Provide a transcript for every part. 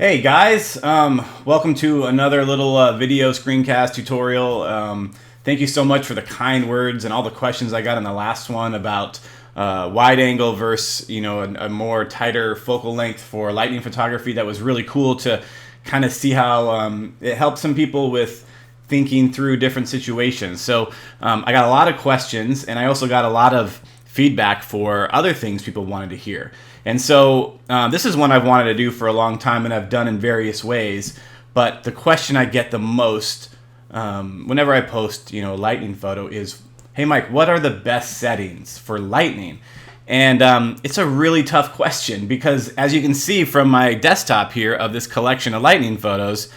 Hey guys, welcome to another little video screencast tutorial. Thank you so much for the kind words and all the questions I got in the last one about wide angle versus a more tighter focal length for lightning photography. That was really cool to kind of see how it helps some people with thinking through different situations. So I got a lot of questions, and I also got a lot of feedback for other things people wanted to hear. And so this is one I've wanted to do for a long time, and I've done in various ways. But the question I get the most whenever I post, a lightning photo is, "Hey Mike, what are the best settings for lightning?" And it's a really tough question because, as you can see from my desktop here of this collection of lightning photos,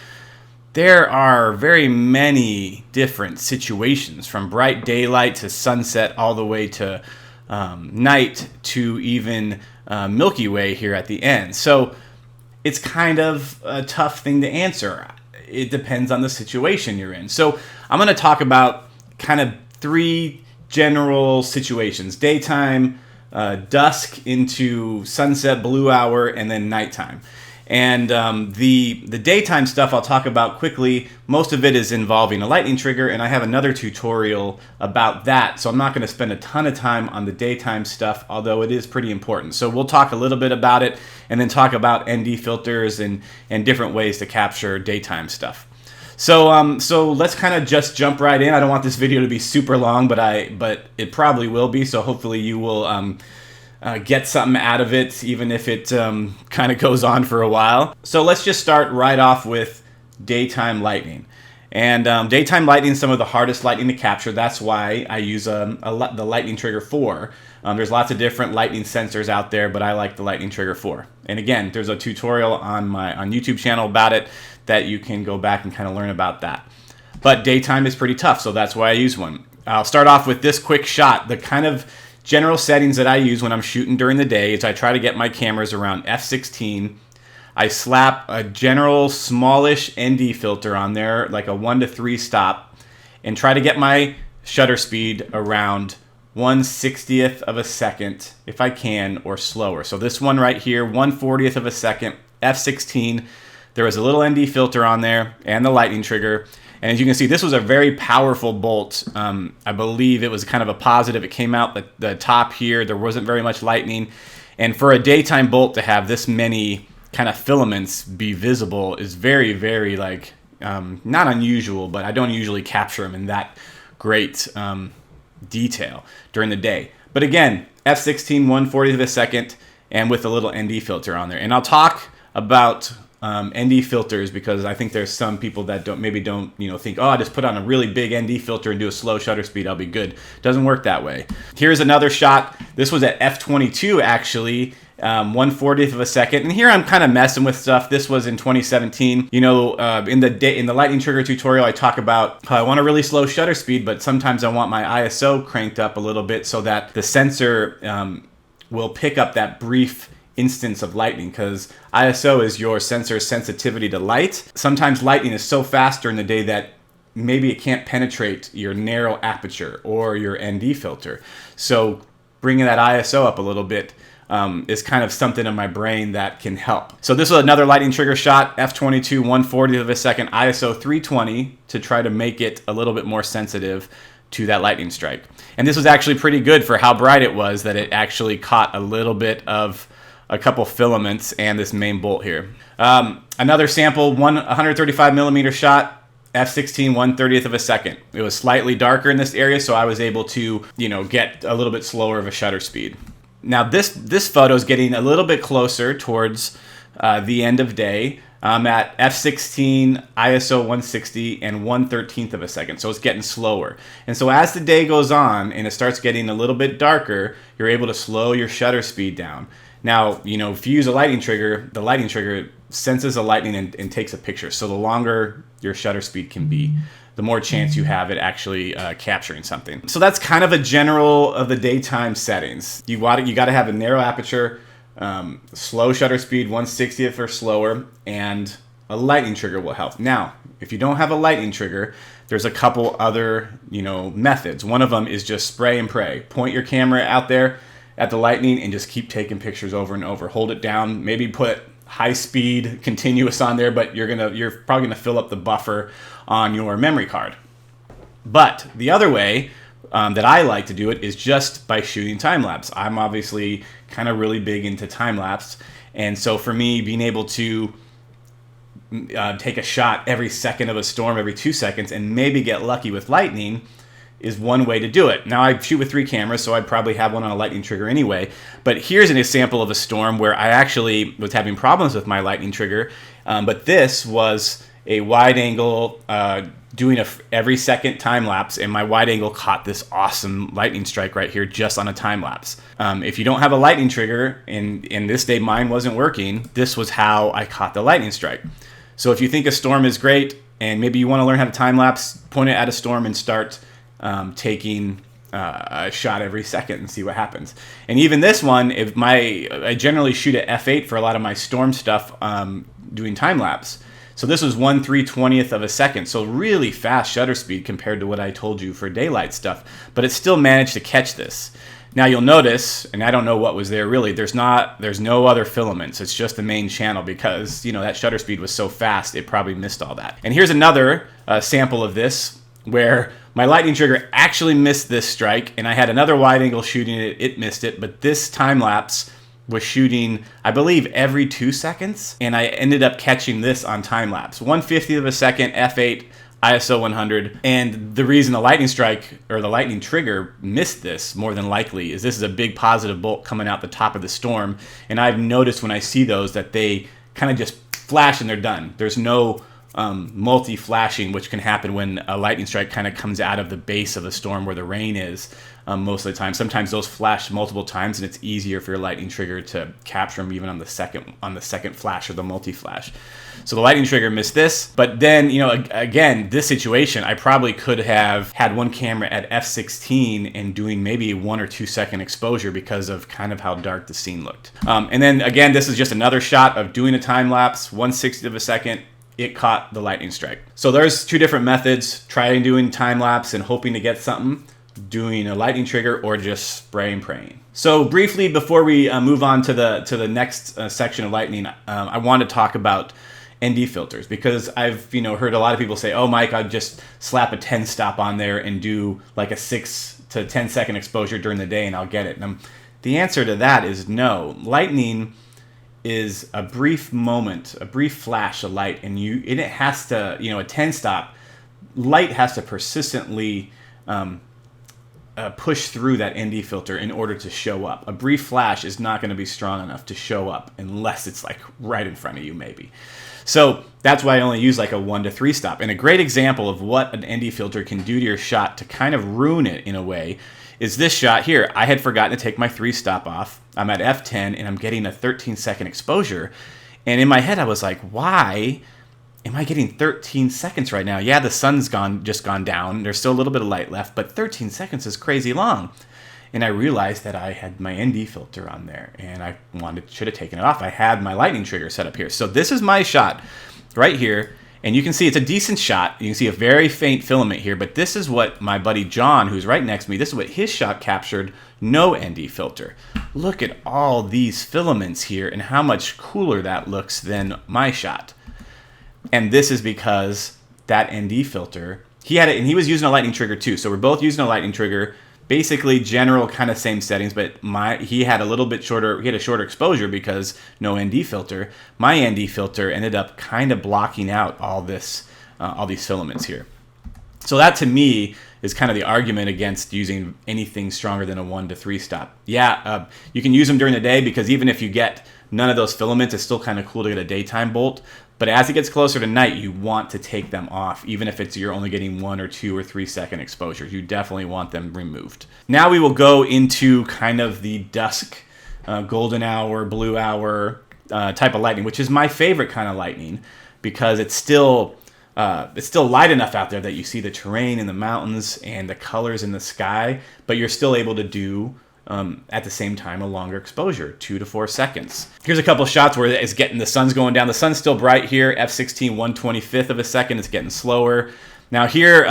there are very many different situations, from bright daylight to sunset all the way to night to even Milky Way here at the end. So it's kind of a tough thing to answer. It depends on the situation you're in. So I'm going to talk about kind of three general situations: daytime, dusk into sunset, blue hour, and then nighttime. And the daytime stuff I'll talk about quickly. Most of it is involving a lightning trigger, and I have another tutorial about that. So I'm not going to spend a ton of time on the daytime stuff, although it is pretty important. So we'll talk a little bit about it, and then talk about ND filters and different ways to capture daytime stuff. So let's kind of just jump right in. I don't want this video to be super long, but it probably will be. So hopefully you will get something out of it, even if it kind of goes on for a while. So let's just start right off with daytime lightning. And daytime lightning is some of the hardest lightning to capture. That's why I use the lightning trigger 4. There's lots of different lightning sensors out there, but I like the lightning trigger 4. And again, there's a tutorial on my YouTube channel about it that you can go back and kind of learn about that. But daytime is pretty tough, so that's why I use one. I'll start off with this quick shot. The kind of general settings that I use when I'm shooting during the day is I try to get my cameras around f16. I slap a general smallish ND filter on there, like a 1 to 3 stop, and try to get my shutter speed around 1/60th of a second if I can, or slower. So this one right here, 1/40th of a second, f16. There was a little ND filter on there and the lightning trigger. And as you can see, this was a very powerful bolt. I believe it was kind of a positive. It came out the top here. There wasn't very much lightning. And for a daytime bolt to have this many kind of filaments be visible is very, very, not unusual, but I don't usually capture them in that great detail during the day. But again, f16, 1/40th of a second, and with a little ND filter on there. And I'll talk about ND filters, because I think there's some people that don't think, oh, I just put on a really big ND filter and do a slow shutter speed, I'll be good. Doesn't work that way. Here's another shot. This was at f22 actually, 1/40th of a second. And here I'm kind of messing with stuff. This was in 2017. In the lightning trigger tutorial, I talk about how I want a really slow shutter speed, but sometimes I want my ISO cranked up a little bit so that the sensor will pick up that brief instance of lightning, because ISO is your sensor's sensitivity to light. Sometimes lightning is so fast during the day that maybe it can't penetrate your narrow aperture or your ND filter. So bringing that ISO up a little bit is kind of something in my brain that can help. So this was another lightning trigger shot, f22, 1/40th of a second, ISO 320, to try to make it a little bit more sensitive to that lightning strike. And this was actually pretty good for how bright it was, that it actually caught a little bit of a couple filaments and this main bolt here. Another sample, 135 millimeter shot, f16, 1/30th of a second. It was slightly darker in this area, so I was able to, get a little bit slower of a shutter speed. Now this photo is getting a little bit closer towards the end of day. I'm at f16, ISO 160, and 1/13th of a second, so it's getting slower. And so as the day goes on and it starts getting a little bit darker, you're able to slow your shutter speed down. Now, if you use a lightning trigger, the lightning trigger senses the lightning and takes a picture. So the longer your shutter speed can be, the more chance you have it actually capturing something. So that's kind of a general of the daytime settings. You got to have a narrow aperture, slow shutter speed, 1/60th or slower, and a lightning trigger will help. Now, if you don't have a lightning trigger, there's a couple other methods. One of them is just spray and pray. Point your camera out there at the lightning and just keep taking pictures over and over. Hold it down. Maybe put high speed continuous on there, but you're probably gonna fill up the buffer on your memory card. But the other way that I like to do it is just by shooting time lapse. I'm obviously kind of really big into time lapse, and so for me, being able to take a shot every second of a storm, every 2 seconds, and maybe get lucky with lightning is one way to do it. Now, I shoot with 3 cameras, so I'd probably have one on a lightning trigger anyway. But here's an example of a storm where I actually was having problems with my lightning trigger, but this was a wide angle doing every second time lapse, and my wide angle caught this awesome lightning strike right here just on a time lapse. If you don't have a lightning trigger, and this day mine wasn't working, this was how I caught the lightning strike. So if you think a storm is great and maybe you want to learn how to time lapse, point it at a storm and start taking a shot every second and see what happens. And even this one, I generally shoot at f8 for a lot of my storm stuff, doing time lapse. So this was 1/320th of a second, so really fast shutter speed compared to what I told you for daylight stuff, but it still managed to catch this. Now you'll notice, and I don't know what was there really, there's no other filaments, it's just the main channel because, you know, that shutter speed was so fast it probably missed all that. And here's another sample of this where my lightning trigger actually missed this strike, and I had another wide angle shooting it, it missed it, but this time lapse was shooting, I believe, every 2 seconds, and I ended up catching this on time lapse. 1/50th of a second, f8, ISO 100, and the reason the lightning strike, or the lightning trigger, missed this, more than likely, is this is a big positive bolt coming out the top of the storm, and I've noticed when I see those that they kind of just flash and they're done. There's no multi-flashing, which can happen when a lightning strike kind of comes out of the base of the storm where the rain is most of the time. Sometimes those flash multiple times, and it's easier for your lightning trigger to capture them even on the second flash or the multi-flash. So the lightning trigger missed this, but then, you know, again, this situation, I probably could have had one camera at f16 and doing maybe 1 or 2 second exposure because of kind of how dark the scene looked. And then again, this is just another shot of doing a time lapse, 1/60th of a second. It caught the lightning strike. So there's 2 different methods: trying doing time lapse and hoping to get something, doing a lightning trigger, or just spray and praying. So briefly, before we move on to the next section of lightning, I want to talk about ND filters, because I've heard a lot of people say, "Oh, Mike, I'd just slap a 10 stop on there and do like a 6 to 10 second exposure during the day and I'll get it." And the answer to that is no. Lightning is a brief moment, a brief flash of light, and it has to, a 10 stop, light has to persistently push through that ND filter in order to show up. A brief flash is not going to be strong enough to show up unless it's like right in front of you, maybe. So that's why I only use like a 1 to 3 stop. And a great example of what an ND filter can do to your shot to kind of ruin it in a way is this shot here. I had forgotten to take my 3 stop off. I'm at f10 and I'm getting a 13 second exposure. And in my head I was like, why am I getting 13 seconds right now? Yeah, the sun's just gone down. There's still a little bit of light left, but 13 seconds is crazy long. And I realized that I had my ND filter on there and I should have taken it off. I had my lightning trigger set up here. So this is my shot right here. And you can see it's a decent shot. You can see a very faint filament here, but this is what my buddy John, who's right next to me, this is what his shot captured, no ND filter. Look at all these filaments here and how much cooler that looks than my shot. And this is because that ND filter, he had it, and he was using a lightning trigger too. So we're both using a lightning trigger, basically general kind of same settings, but he had a little bit shorter, he had a shorter exposure because no ND filter. My ND filter ended up kind of blocking out all these filaments here. So that to me is kind of the argument against using anything stronger than a 1 to 3 stop. Yeah, you can use them during the day because even if you get none of those filaments, it's still kind of cool to get a daytime bolt. But as it gets closer to night, you want to take them off, even if you're only getting 1 or 2 or 3 second exposures. You definitely want them removed. Now we will go into kind of the dusk, golden hour, blue hour type of lightning, which is my favorite kind of lightning because it's still light enough out there that you see the terrain in the mountains and the colors in the sky, but you're still able to do at the same time a longer exposure, 2 to 4 seconds. Here's a couple of shots where it's getting, the sun's going down. The sun's still bright here, f16, 1/25th of a second. It's getting slower. Now here,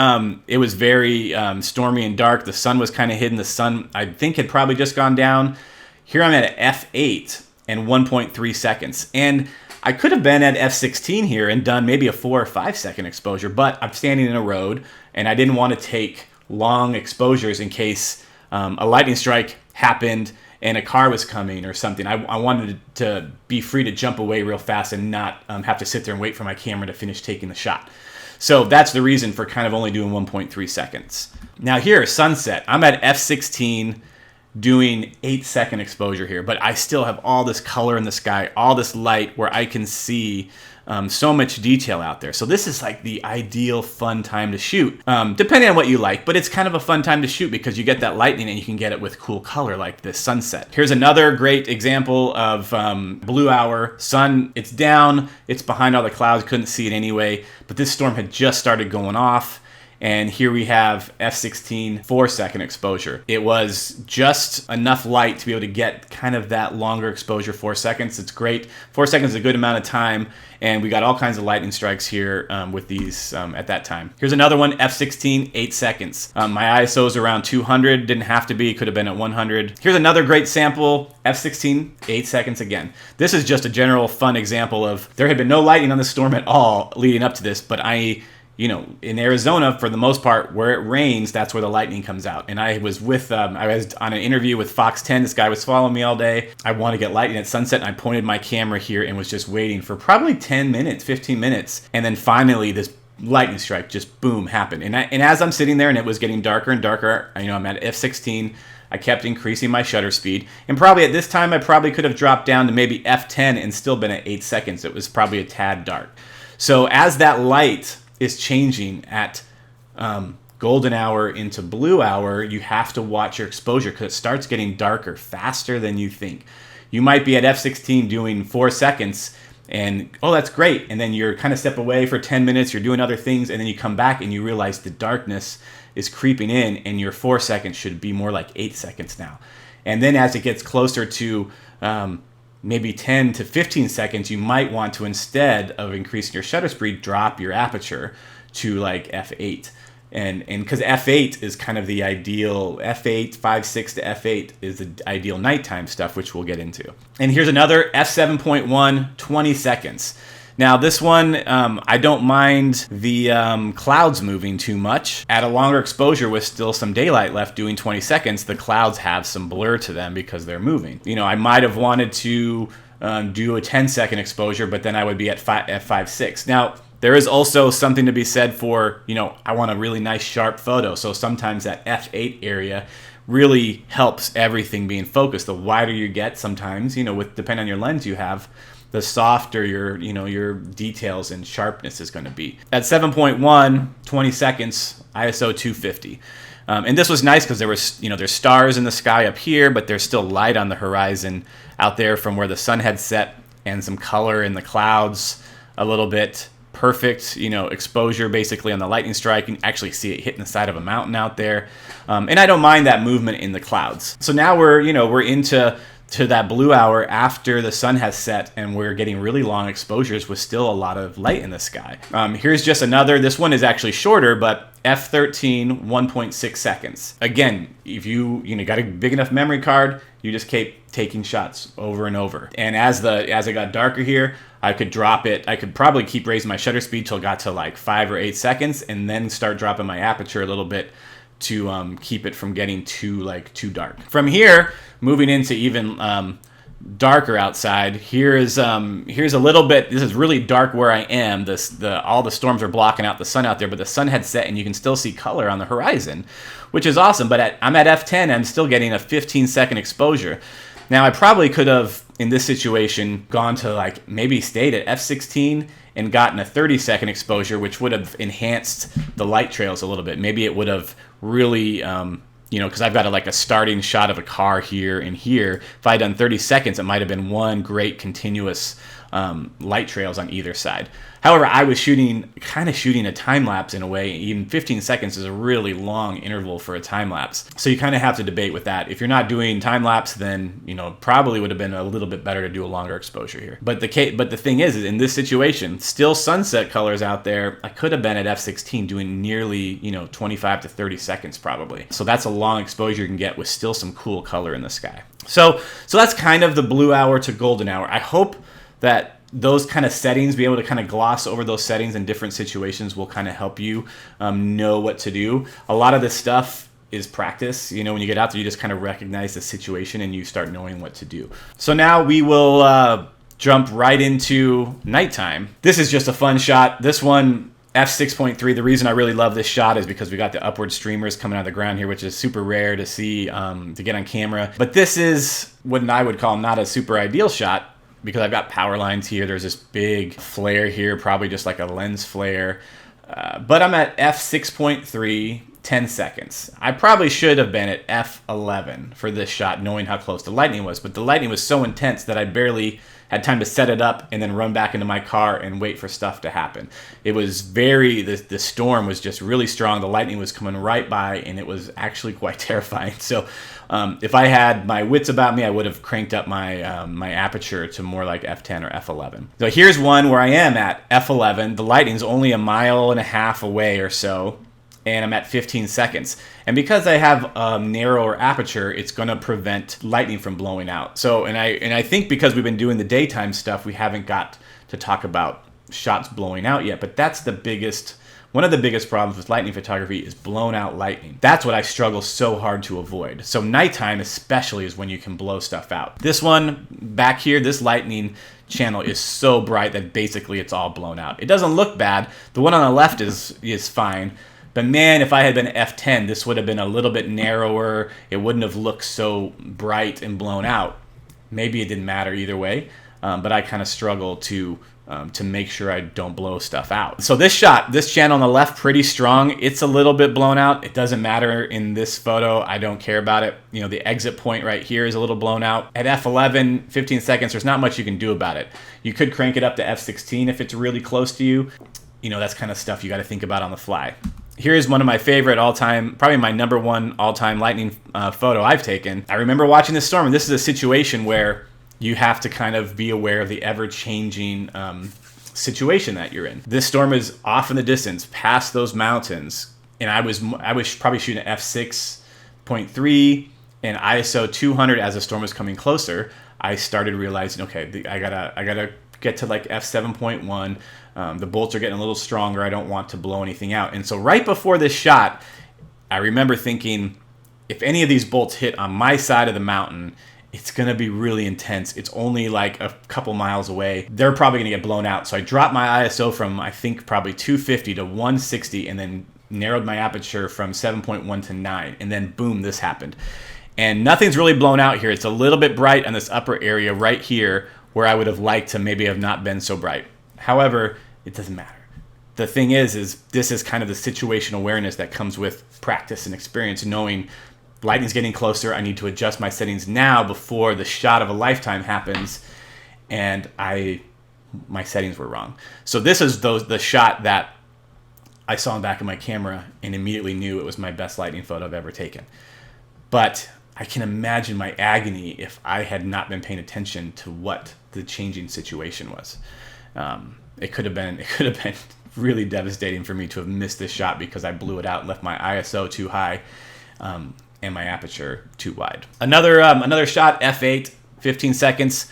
it was very stormy and dark. The sun was kind of hidden. The sun, I think, had probably just gone down. Here I'm at f8 and 1.3 seconds. And I could have been at f16 here and done maybe a 4 or 5 second exposure, but I'm standing in a road and I didn't want to take long exposures in case a lightning strike happened and a car was coming or something. I wanted to be free to jump away real fast and not have to sit there and wait for my camera to finish taking the shot. So that's the reason for kind of only doing 1.3 seconds. Now here, sunset. I'm at f16 doing 8-second exposure here, but I still have all this color in the sky, all this light where I can see so much detail out there. So this is like the ideal fun time to shoot, depending on what you like, but it's kind of a fun time to shoot because you get that lightning and you can get it with cool color like this sunset. Here's another great example of blue hour. Sun, it's down, it's behind all the clouds, couldn't see it anyway, but this storm had just started going off. And here we have f16 4-second exposure. It was just enough light to be able to get kind of that longer exposure, 4 seconds. It's great. 4 seconds is a good amount of time. And we got all kinds of lightning strikes here with these at that time. Here's another one, f16, 8 seconds. My ISO is around 200, didn't have to be, could have been at 100. Here's another great sample, f16, 8 seconds again. This is just a general fun example of, there had been no lightning on the storm at all leading up to this, but you know, in Arizona, for the most part, where it rains, that's where the lightning comes out. And I was with, I was on an interview with Fox 10. This guy was following me all day. I want to get lightning at sunset, and I pointed my camera here and was just waiting for probably 10 minutes, 15 minutes. And then finally, this lightning strike just boom happened. And as I'm sitting there and it was getting darker and darker, you know, I'm at f16. I kept increasing my shutter speed. And probably at this time, I probably could have dropped down to maybe f10 and still been at 8 seconds. It was probably a tad dark. So as that light is changing at golden hour into blue hour, you have to watch your exposure because it starts getting darker faster than you think. You might be at f16 doing 4 seconds and, oh, that's great. And then you're kind of step away for 10 minutes, you're doing other things, and then you come back and you realize the darkness is creeping in and your 4 seconds should be more like 8 seconds now. And then as it gets closer to maybe 10 to 15 seconds, you might want to, instead of increasing your shutter speed, drop your aperture to like f8. And because f8 is kind of the ideal, f8, 5.6 to f8 is the ideal nighttime stuff, which we'll get into. And here's another f7.1, 20 seconds. Now this one, I don't mind the clouds moving too much. At a longer exposure with still some daylight left doing 20 seconds, the clouds have some blur to them because they're moving. You know, I might have wanted to do a 10-second exposure, but then I would be at 5.6. Now, there is also something to be said for, you know, I want a really nice sharp photo. So sometimes that f8 area really helps everything being focused. The wider you get sometimes, you know, depending on your lens you have, the softer your details and sharpness is going to be. At 7.1, 20 seconds, ISO 250. And this was nice because there was, there's stars in the sky up here, but there's still light on the horizon out there from where the sun had set, and some color in the clouds a little bit. Perfect, exposure basically on the lightning strike. You can actually see it hitting the side of a mountain out there. And I don't mind that movement in the clouds. So now we're into that blue hour after the sun has set, and we're getting really long exposures with still a lot of light in the sky. Here's just another, this one is actually shorter, but f13, 1.6 seconds. Again, if you got a big enough memory card, you just keep taking shots over and over. And as it got darker here, I could drop it. I could probably keep raising my shutter speed till it got to like 5 or 8 seconds, and then start dropping my aperture a little bit to keep it from getting too dark. From here, moving into even darker outside, here's a little bit. This is really dark where I am. All the storms are blocking out the sun out there, but the sun had set, and you can still see color on the horizon, which is awesome. But I'm at f10. I'm still getting a 15-second exposure. Now, I probably could have, in this situation, gone to maybe stayed at f16 and gotten a 30-second exposure, which would have enhanced the light trails a little bit. Maybe it would have really, because I've got a starting shot of a car here and here. If I had done 30 seconds, it might have been one great continuous light trails on either side. However, I was kind of shooting a time lapse in a way. Even 15 seconds is a really long interval for a time lapse. So you kind of have to debate with that. If you're not doing time lapse, then probably would have been a little bit better to do a longer exposure here. But the thing is in this situation, still sunset colors out there. I could have been at f16 doing nearly 25 to 30 seconds probably. So that's a long exposure you can get with still some cool color in the sky. So that's kind of the blue hour to golden hour. I hope that those kind of settings, be able to kind of gloss over those settings in different situations will kind of help you know what to do. A lot of this stuff is practice. You know, when you get out there, you just kind of recognize the situation and you start knowing what to do. So now we will jump right into nighttime. This is just a fun shot. This one, f6.3. The reason I really love this shot is because we got the upward streamers coming out of the ground here, which is super rare to see, to get on camera. But this is what I would call not a super ideal shot because I've got power lines here. There's this big flare here, probably just like a lens flare. But I'm at f6.3, 10 seconds. I probably should have been at f11 for this shot, knowing how close the lightning was. But the lightning was so intense that I barely had time to set it up and then run back into my car and wait for stuff to happen. It was the storm was just really strong. The lightning was coming right by and it was actually quite terrifying. So if I had my wits about me, I would have cranked up my my aperture to more like f10 or f11. So here's one where I am at f11. The lightning's only 1.5 miles away or so, and I'm at 15 seconds. And because I have a narrower aperture, it's gonna prevent lightning from blowing out. So, and I think because we've been doing the daytime stuff, we haven't got to talk about shots blowing out yet, but that's one of the biggest problems with lightning photography is blown out lightning. That's what I struggle so hard to avoid. So nighttime especially is when you can blow stuff out. This one back here, this lightning channel is so bright that basically it's all blown out. It doesn't look bad. The one on the left is fine. But man, if I had been f10, this would have been a little bit narrower. It wouldn't have looked so bright and blown out. Maybe it didn't matter either way, but I kind of struggle to make sure I don't blow stuff out. So this shot, this channel on the left, pretty strong. It's a little bit blown out. It doesn't matter in this photo. I don't care about it. You know, the exit point right here is a little blown out. At f11, 15 seconds, there's not much you can do about it. You could crank it up to f16 if it's really close to you. You know, that's kind of stuff you got to think about on the fly. Here's one of my favorite all-time, probably my #1 all-time lightning photo I've taken. I remember watching this storm, and this is a situation where you have to kind of be aware of the ever-changing situation that you're in. This storm is off in the distance, past those mountains, and I was probably shooting at f6.3 and ISO 200 as the storm was coming closer. I started realizing, okay, I gotta get to like f7.1. The bolts are getting a little stronger. I don't want to blow anything out. And so right before this shot, I remember thinking, if any of these bolts hit on my side of the mountain, it's going to be really intense. It's only like a couple miles away. They're probably going to get blown out. So I dropped my ISO from, I think, probably 250 to 160 and then narrowed my aperture from 7.1 to 9. And then boom, this happened. And nothing's really blown out here. It's a little bit bright on this upper area right here where I would have liked to maybe have not been so bright. However, it doesn't matter. The thing is this is kind of the situational awareness that comes with practice and experience, knowing lightning's getting closer. I need to adjust my settings now before the shot of a lifetime happens, and my settings were wrong. So this is the shot that I saw in the back of my camera and immediately knew it was my best lightning photo I've ever taken. But I can imagine my agony if I had not been paying attention to what the changing situation was. It could have been really devastating for me to have missed this shot because I blew it out and left my ISO too high and my aperture too wide. Another shot, f8, 15 seconds.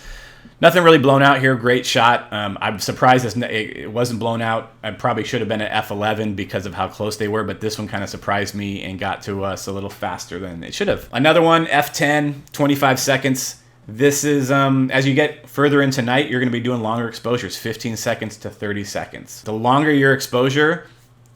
Nothing really blown out here. Great shot. I'm surprised it wasn't blown out. I probably should have been at f11 because of how close they were, but this one kind of surprised me and got to us a little faster than it should have. Another one, f10, 25 seconds. This is, as you get further into night, you're going to be doing longer exposures, 15 seconds to 30 seconds. The longer your exposure,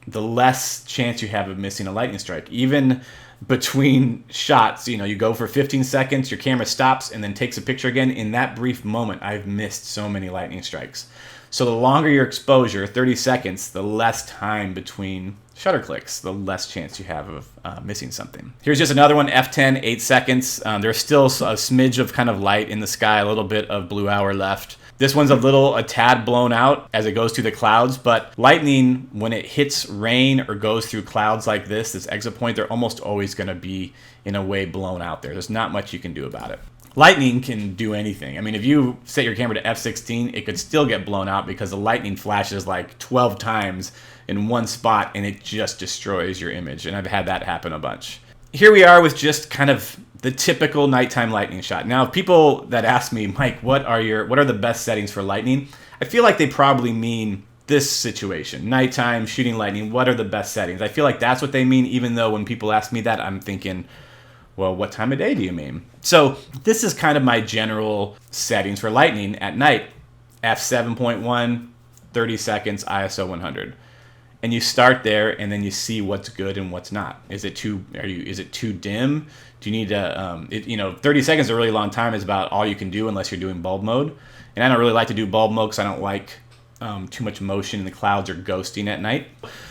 the less chance you have of missing a lightning strike. Even between shots, you know, you go for 15 seconds, your camera stops and then takes a picture again. In that brief moment, I've missed so many lightning strikes. So the longer your exposure, 30 seconds, the less time between shutter clicks, the less chance you have of missing something. Here's just another one, f10, 8 seconds. There's still a smidge of kind of light in the sky, a little bit of blue hour left. This one's a tad blown out as it goes through the clouds, but lightning, when it hits rain or goes through clouds like this exit point, they're almost always gonna be, in a way, blown out there. There's not much you can do about it. Lightning can do anything. I mean, if you set your camera to f16, it could still get blown out because the lightning flashes like 12 times in one spot and it just destroys your image. And I've had that happen a bunch. Here we are with just kind of the typical nighttime lightning shot. Now, people that ask me, Mike, what are the best settings for lightning? I feel like they probably mean this situation, nighttime, shooting lightning, what are the best settings? I feel like that's what they mean, even though when people ask me that, I'm thinking, well, what time of day do you mean? So this is kind of my general settings for lightning at night. f7.1, 30 seconds, ISO 100. And you start there, and then you see what's good and what's not. Is it too dim? Do you need to 30 seconds is a really long time. Is about all you can do unless you're doing bulb mode. And I don't really like to do bulb mode because I don't like too much motion and the clouds are ghosting at night.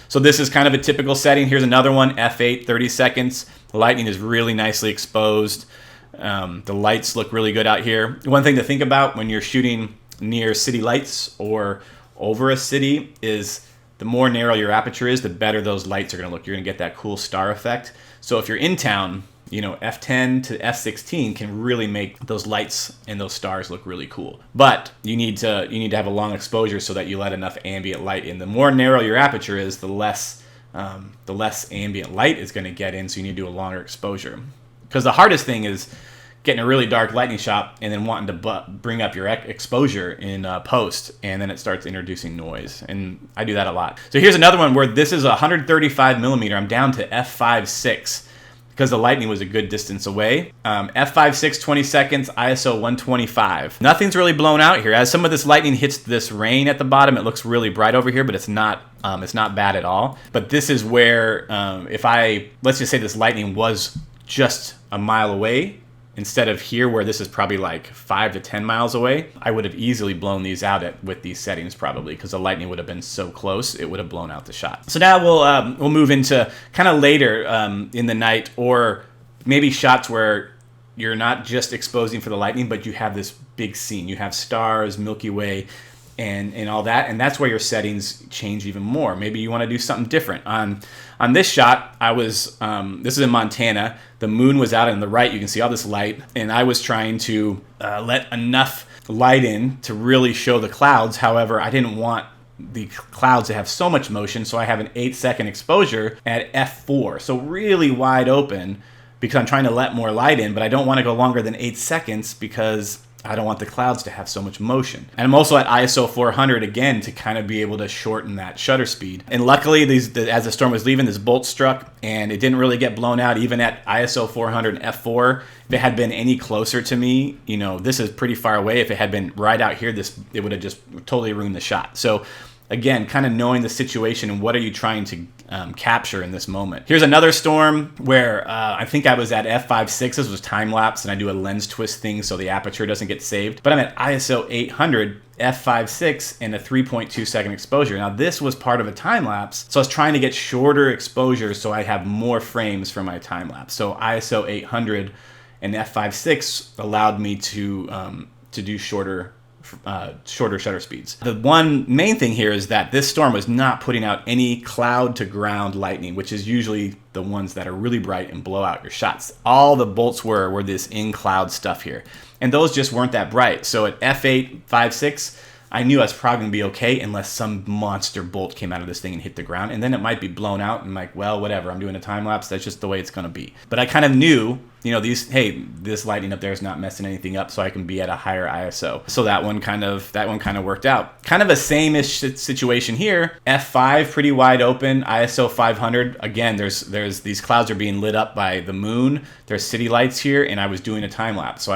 So this is kind of a typical setting. Here's another one, f8, 30 seconds. The lightning is really nicely exposed. The lights look really good out here. One thing to think about when you're shooting near city lights or over a city is the more narrow your aperture is, the better those lights are going to look. You're going to get that cool star effect. So if you're in town, f10 to f16 can really make those lights and those stars look really cool. But you need to have a long exposure so that you let enough ambient light in. The more narrow your aperture is, the less ambient light is going to get in. So you need to do a longer exposure. Because the hardest thing is getting a really dark lightning shot and then wanting to bring up your exposure in post, and then it starts introducing noise. And I do that a lot. So here's another one where this is 135 millimeter. I'm down to f5.6 because the lightning was a good distance away. f5.6, 20 seconds, ISO 125. Nothing's really blown out here. As some of this lightning hits this rain at the bottom, it looks really bright over here, but it's not bad at all. But this is where let's just say this lightning was just a mile away, instead of here where this is probably like 5 to 10 miles away, I would have easily blown these out with these settings probably, because the lightning would have been so close, it would have blown out the shot. So now we'll move into kind of later in the night, or maybe shots where you're not just exposing for the lightning, but you have this big scene. You have stars, Milky Way, and all that, and that's where your settings change even more. Maybe you want to do something different. On this shot, I was, this is in Montana, the moon was out on the right, you can see all this light, and I was trying to let enough light in to really show the clouds. However, I didn't want the clouds to have so much motion, so I have an 8-second exposure at f4, so really wide open, because I'm trying to let more light in, but I don't want to go longer than 8 seconds because I don't want the clouds to have so much motion. And I'm also at ISO 400 again to kind of be able to shorten that shutter speed. And luckily, as the storm was leaving, this bolt struck and it didn't really get blown out even at ISO 400 and f4. If it had been any closer to me, this is pretty far away. If it had been right out here, it would have just totally ruined the shot. So again, kind of knowing the situation and what are you trying to capture in this moment. Here's another storm where I think I was at f5.6. This was time lapse, and I do a lens twist thing so the aperture doesn't get saved. But I'm at ISO 800, f5.6, and a 3.2 second exposure. Now this was part of a time lapse, so I was trying to get shorter exposure so I have more frames for my time lapse. So ISO 800 and f5.6 allowed me to do shorter shutter speeds. The one main thing here is that this storm was not putting out any cloud to ground lightning, which is usually the ones that are really bright and blow out your shots. All the bolts were this in cloud stuff here, and those just weren't that bright. So at f8, 5, 6, I knew I was probably gonna be okay unless some monster bolt came out of this thing and hit the ground, and then it might be blown out and like, well, whatever, I'm doing a time lapse, that's just the way it's gonna be. But I kind of knew, this lightning up there is not messing anything up, so I can be at a higher ISO. So that one kind of worked out. Kind of a same-ish situation here. f5, pretty wide open, ISO 500. Again, there's these clouds are being lit up by the moon. There's city lights here, and I was doing a time lapse. So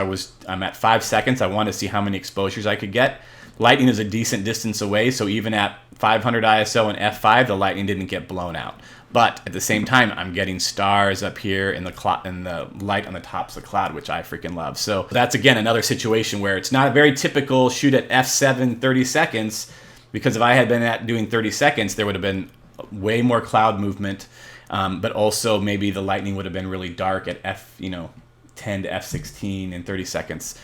I'm at 5 seconds. I wanted to see how many exposures I could get. Lightning is a decent distance away, so even at 500 ISO and f5, the lightning didn't get blown out. But at the same time, I'm getting stars up here in the light on the tops of the cloud, which I freaking love. So that's, again, another situation where it's not a very typical shoot at f7, 30 seconds, because if I had been doing 30 seconds, there would have been way more cloud movement, but also maybe the lightning would have been really dark at 10 to f16 in 30 seconds.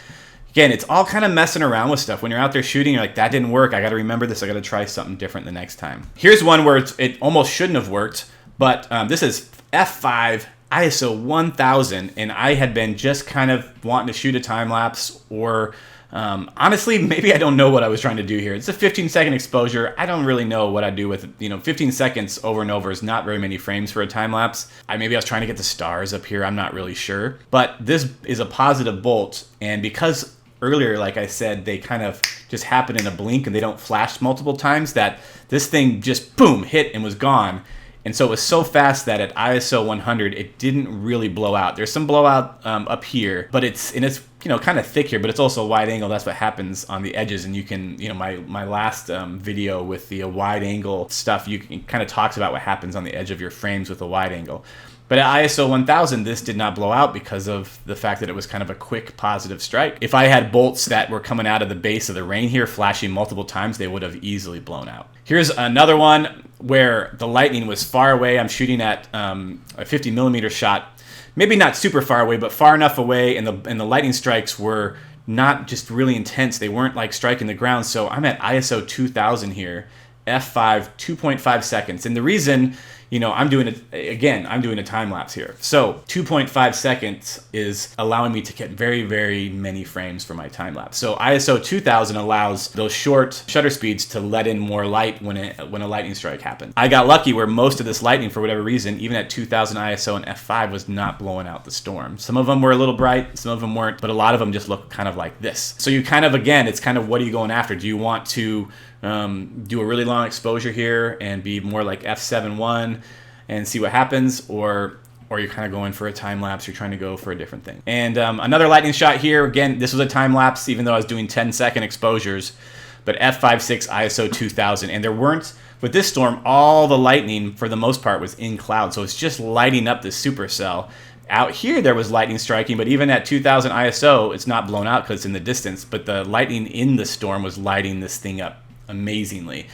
Again, it's all kind of messing around with stuff. When you're out there shooting, you're like, that didn't work. I got to remember this. I got to try something different the next time. Here's one where it almost shouldn't have worked, but this is f5, ISO 1000, and I had been just kind of wanting to shoot a time lapse, or honestly, maybe I don't know what I was trying to do here. It's a 15-second exposure. I don't really know what I do with 15 seconds over and over is not very many frames for a time lapse. Maybe I was trying to get the stars up here. I'm not really sure. But this is a positive bolt, and because earlier, like I said, they kind of just happen in a blink and they don't flash multiple times, that this thing just boom, hit and was gone. And so it was so fast that at ISO 100, it didn't really blow out. There's some blowout up here, but it's kind of thick here, but it's also wide angle. That's what happens on the edges. And you can, my last video with the wide angle stuff, it kind of talks about what happens on the edge of your frames with a wide angle. But at ISO 1000, this did not blow out because of the fact that it was kind of a quick positive strike. If I had bolts that were coming out of the base of the ring here flashing multiple times, they would have easily blown out. Here's another one where the lightning was far away. I'm shooting at a 50 millimeter shot, maybe not super far away, but far enough away, and the lightning strikes were not just really intense. They weren't like striking the ground. So I'm at ISO 2000 here, f5, 2.5 seconds. And the reason, I'm doing a time lapse here. So 2.5 seconds is allowing me to get very, very many frames for my time lapse. So ISO 2000 allows those short shutter speeds to let in more light when a lightning strike happens. I got lucky where most of this lightning, for whatever reason, even at 2000 ISO and f5, was not blowing out the storm. Some of them were a little bright, some of them weren't, but a lot of them just look kind of like this. So you kind of, again, it's kind of, what are you going after? Do you want to do a really long exposure here and be more like f7.1 and see what happens, or you're kind of going for a time lapse, you're trying to go for a different thing. And another lightning shot here, again, this was a time lapse even though I was doing 10-second exposures, but f5.6 ISO 2000, and there weren't, with this storm, all the lightning for the most part was in cloud, so it's just lighting up the supercell. Out here there was lightning striking, but even at 2000 ISO it's not blown out because it's in the distance, but the lightning in the storm was lighting this thing up amazingly.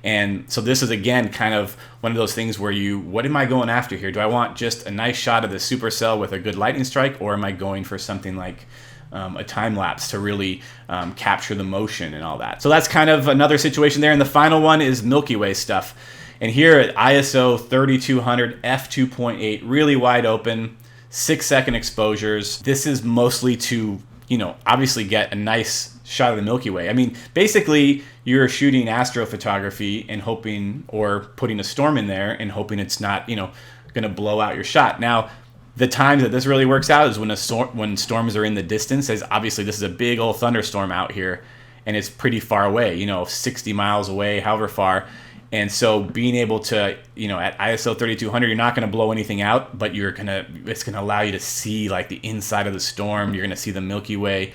And so this is, again, kind of one of those things where what am I going after here? Do I want just a nice shot of the supercell with a good lightning strike, or am I going for something like a time lapse to really capture the motion and all that? So that's kind of another situation there. And the final one is Milky Way stuff. And here at ISO 3200 f2.8, really wide open, 6-second exposures. This is mostly to, obviously get a nice shot of the Milky Way. I mean, basically, you're shooting astrophotography and hoping, or putting a storm in there and hoping it's not, going to blow out your shot. Now, the times that this really works out is when storms are in the distance. As obviously, this is a big old thunderstorm out here, and it's pretty far away, 60 miles away, however far. And so being able to, at ISO 3200, you're not going to blow anything out, but it's going to allow you to see like the inside of the storm. You're going to see the Milky Way,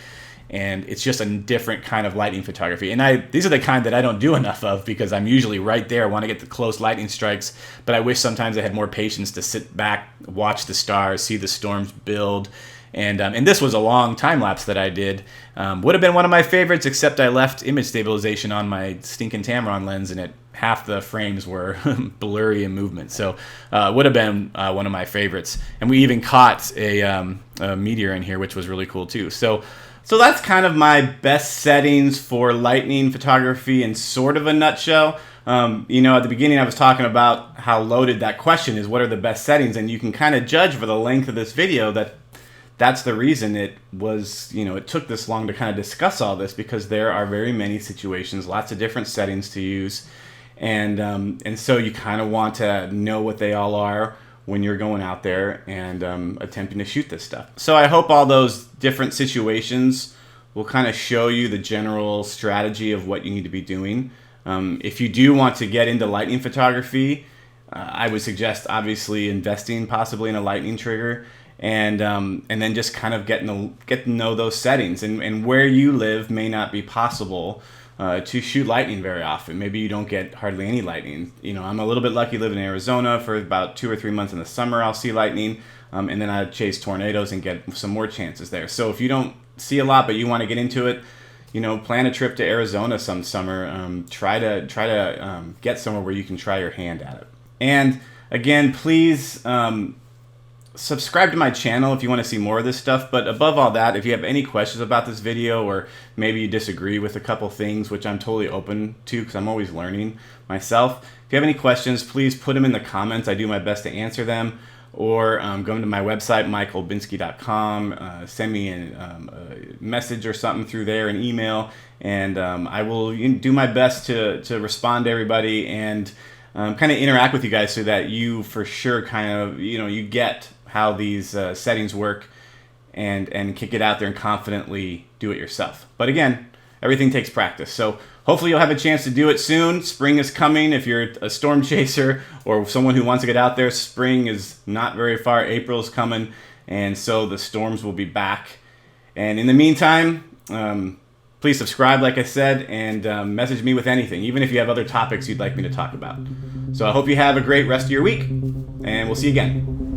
and it's just a different kind of lightning photography. And these are the kind that I don't do enough of because I'm usually right there. I want to get the close lightning strikes, but I wish sometimes I had more patience to sit back, watch the stars, see the storms build. And this was a long time lapse that I did. Would have been one of my favorites, except I left image stabilization on my stinking Tamron lens, and half the frames were blurry in movement. So would have been one of my favorites. And we even caught a meteor in here, which was really cool too. So that's kind of my best settings for lightning photography in sort of a nutshell. At the beginning I was talking about how loaded that question is, what are the best settings? And you can kind of judge for the length of this video that's the reason it was, it took this long to kind of discuss all this, because there are very many situations, lots of different settings to use. And so you kind of want to know what they all are when you're going out there and attempting to shoot this stuff. So I hope all those different situations will kind of show you the general strategy of what you need to be doing. If you do want to get into lightning photography, I would suggest obviously investing possibly in a lightning trigger, and then just kind of get to know those settings. And where you live may not be possible to shoot lightning very often. Maybe you don't get hardly any lightning. I'm a little bit lucky living in Arizona. For about 2 or 3 months in the summer I'll see lightning, and then I chase tornadoes and get some more chances there. So if you don't see a lot but you want to get into it, plan a trip to Arizona some summer. Try to get somewhere where you can try your hand at it. And again, please subscribe to my channel if you want to see more of this stuff. But above all that, if you have any questions about this video, or maybe you disagree with a couple things, which I'm totally open to because I'm always learning myself. If you have any questions, please put them in the comments. I do my best to answer them. Or go to my website, Olbinski.com, send me a message or something through there, an email, and I will do my best to respond to everybody and kind of interact with you guys, so that you for sure kind of, you get how these settings work, and can get out there and confidently do it yourself. But again, everything takes practice. So hopefully you'll have a chance to do it soon. Spring is coming. If you're a storm chaser or someone who wants to get out there, spring is not very far. April is coming, and so the storms will be back. And in the meantime, please subscribe, like I said, and message me with anything, even if you have other topics you'd like me to talk about. So I hope you have a great rest of your week, and we'll see you again.